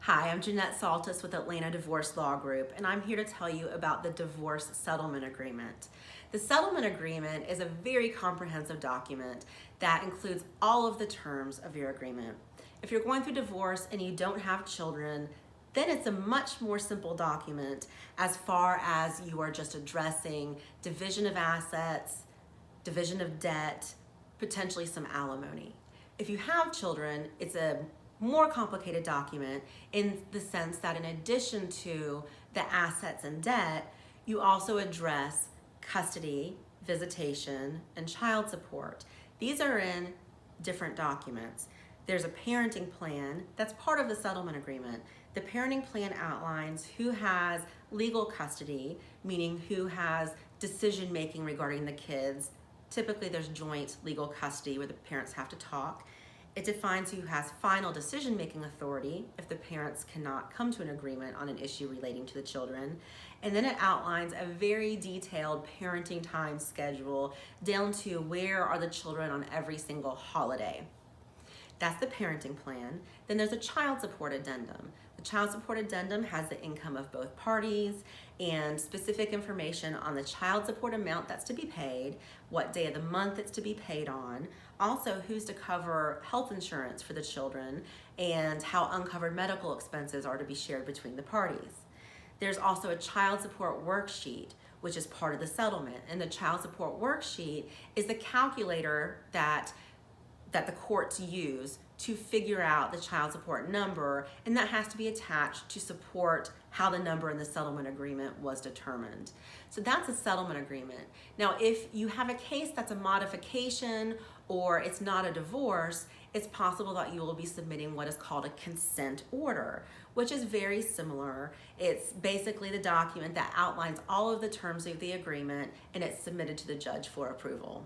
Hi, I'm Jeanette Saltis with Atlanta Divorce Law Group, and I'm here to tell you about the Divorce Settlement Agreement. The Settlement Agreement is a very comprehensive document that includes all of the terms of your agreement. If you're going through divorce and you don't have children, then it's a much more simple document as far as you are just addressing division of assets, division of debt, potentially some alimony. If you have children, it's a more complicated document in the sense that in addition to the assets and debt, you also address custody, visitation, and child support. These are in different documents. There's a parenting plan that's part of the settlement agreement. The parenting plan outlines who has legal custody, meaning who has decision making regarding the kids. Typically there's joint legal custody where the parents have to talk. It defines who has final decision-making authority if the parents cannot come to an agreement on an issue relating to the children. And then it outlines a very detailed parenting time schedule down to where are the children on every single holiday. That's the parenting plan. Then there's a child support addendum. The child support addendum has the income of both parties and specific information on the child support amount that's to be paid, what day of the month it's to be paid on, also who's to cover health insurance for the children, and how uncovered medical expenses are to be shared between the parties. There's also a child support worksheet, which is part of the settlement. And the child support worksheet is the calculator that the courts use to figure out the child support number, and that has to be attached to support how the number in the settlement agreement was determined. So that's a settlement agreement. Now, if you have a case that's a modification or it's not a divorce, it's possible that you will be submitting what is called a consent order, which is very similar. It's basically the document that outlines all of the terms of the agreement, and it's submitted to the judge for approval.